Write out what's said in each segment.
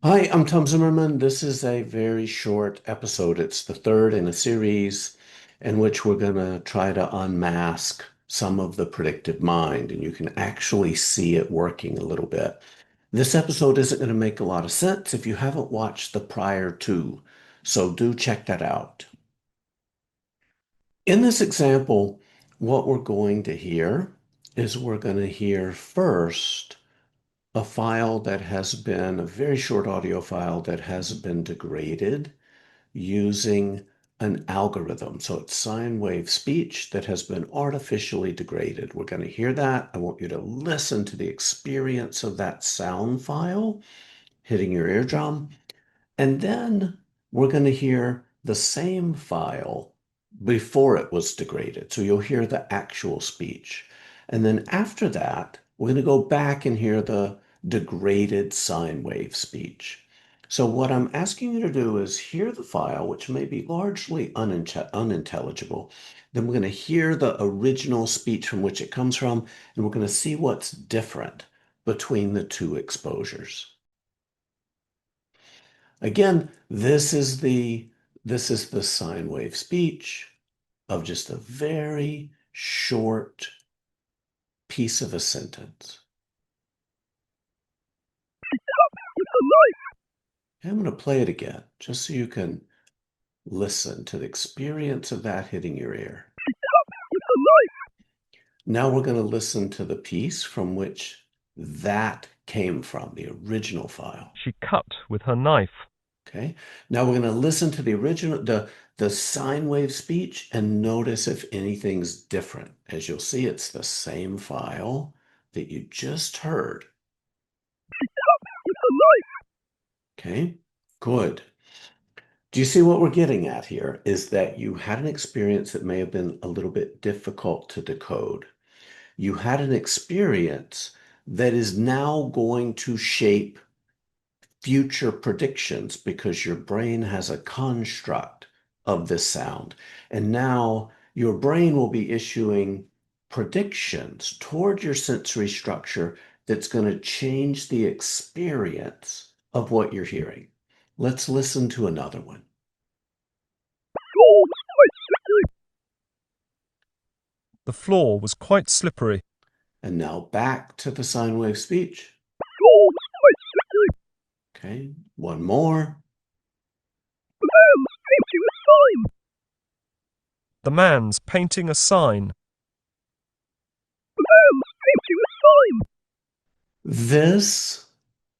Hi, I'm Tom Zimmerman. This is a very short episode. It's the third in a series in which we're going to try to unmask some of the predictive mind, and you can actually see it working a little bit. This episode isn't going to make a lot of sense if you haven't watched the prior two, so do check that out. In this example, what we're going to hear is we're going to hear first a file that has been a very short audio file that has been degraded using an algorithm. So it's sine wave speech that has been artificially degraded. We're going to hear that. I want you to listen to the experience of that sound file hitting your eardrum. And then we're going to hear the same file before it was degraded. So you'll hear the actual speech. And then after that, we're going to go back and hear the degraded sine wave speech. So what I'm asking you to do is hear the file, which may be largely unintelligible. Then we're going to hear the original speech from which it comes from, and we're going to see what's different between the two exposures. Again, this is the sine wave speech of just a very short piece of a sentence. And I'm going to play it again, just so you can listen to the experience of that hitting your ear. Now we're going to listen to the piece from which that came from, the original file. She cut with her knife. Okay. Now we're going to listen to the original, the sine wave speech and notice if anything's different. As you'll see, it's the same file that you just heard. Okay. Good. Do you see what we're getting at here? Is that you had an experience that may have been a little bit difficult to decode. You had an experience that is now going to shape future predictions because your brain has a construct of this sound. And now your brain will be issuing predictions toward your sensory structure that's going to change the experience of what you're hearing. Let's listen to another one. The floor was quite slippery. And now back to the sine wave speech. Okay, one more. The man's painting a sign. This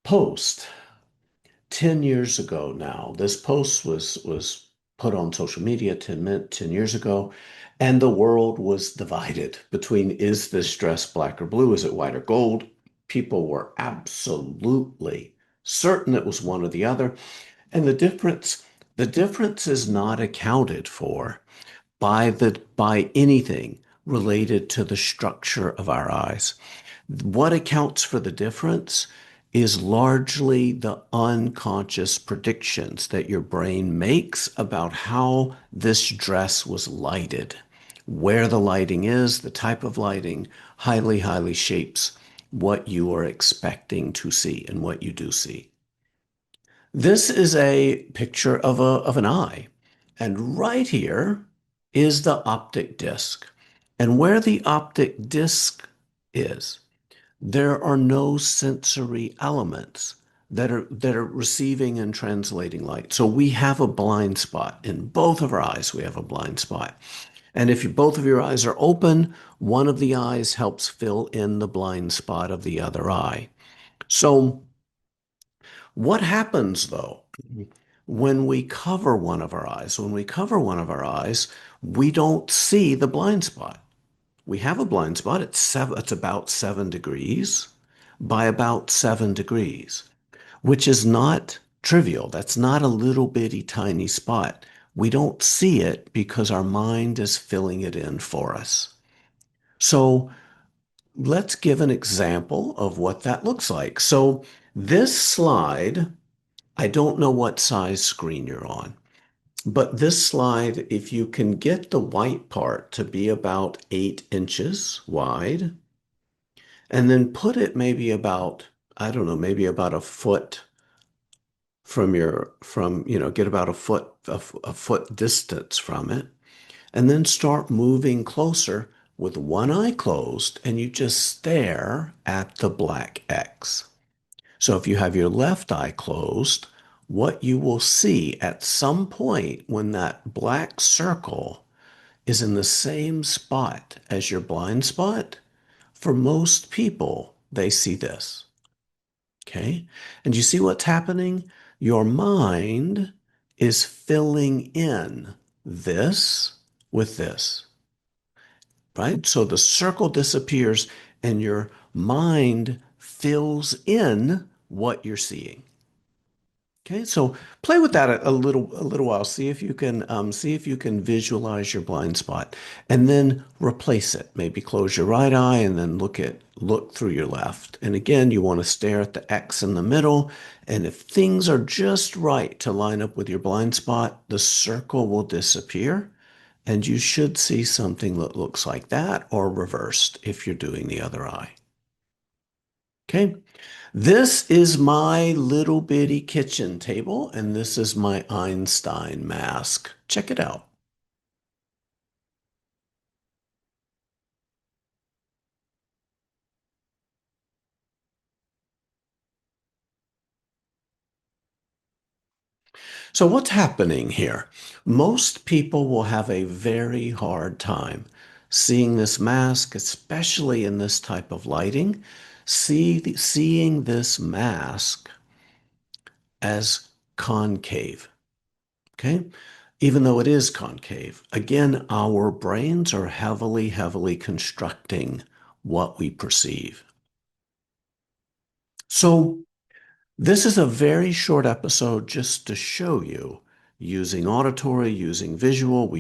post 10 years ago now. This post was put on social media 10 years ago, and the world was divided between is this dress black or blue? Is it white or gold? People were absolutely certain it was one or the other. And the difference is not accounted for by anything related to the structure of our eyes. What accounts for the difference is largely the unconscious predictions that your brain makes about how this dress was lighted. Where the lighting is, the type of lighting, highly shapes what you are expecting to see and what you do see. This is a picture of an eye. And right here is the optic disc. And where the optic disc is, there are no sensory elements that are receiving and translating light. So we have a blind spot. In both of our eyes, we have a blind spot. And if both of your eyes are open, one of the eyes helps fill in the blind spot of the other eye. So what happens though when we cover one of our eyes? When we cover one of our eyes, we don't see the blind spot. We have a blind spot. It's about 7 degrees by about 7 degrees, which is not trivial. That's not a little bitty tiny spot. We don't see it because our mind is filling it in for us. So let's give an example of what that looks like. So this slide, I don't know what size screen you're on, but this slide, if you can get the white part to be about 8 inches wide, and then put it maybe about, I don't know, maybe about a foot get about a foot distance from it, and then start moving closer with one eye closed, and you just stare at the black X. So if you have your left eye closed, what you will see at some point when that black circle is in the same spot as your blind spot, for most people, they see this. Okay. And you see what's happening? Your mind is filling in this with this, right? So the circle disappears and your mind fills in what you're seeing. Okay, so play with that a little while. See if you can visualize your blind spot, and then replace it. Maybe close your right eye and then look through your left. And again, you want to stare at the X in the middle. And if things are just right to line up with your blind spot, the circle will disappear, and you should see something that looks like that or reversed if you're doing the other eye. Okay. This is my little bitty kitchen table, and this is my Einstein mask. Check it out. So what's happening here? Most people will have a very hard time seeing this mask, especially in this type of lighting, seeing this mask as concave. Okay? Even though it is concave, again, our brains are heavily, heavily constructing what we perceive. So, this is a very short episode just to show you using auditory, using visual.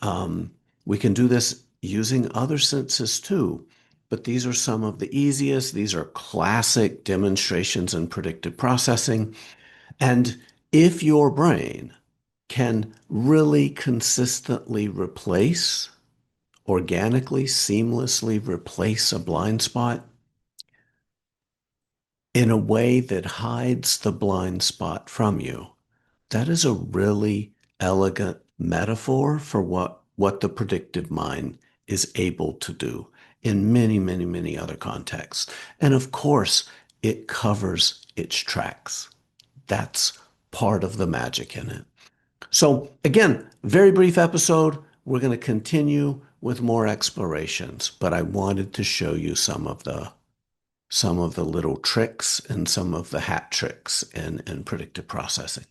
Um, we can do this using other senses too. But these are some of the easiest. These are classic demonstrations in predictive processing. And if your brain can really consistently organically, seamlessly replace a blind spot in a way that hides the blind spot from you, that is a really elegant metaphor for what the predictive mind is able to do in many, many, many other contexts. And of course, it covers its tracks. That's part of the magic in it. So again, very brief episode. We're going to continue with more explorations, but I wanted to show you some of the little tricks and some of the hat tricks in predictive processing.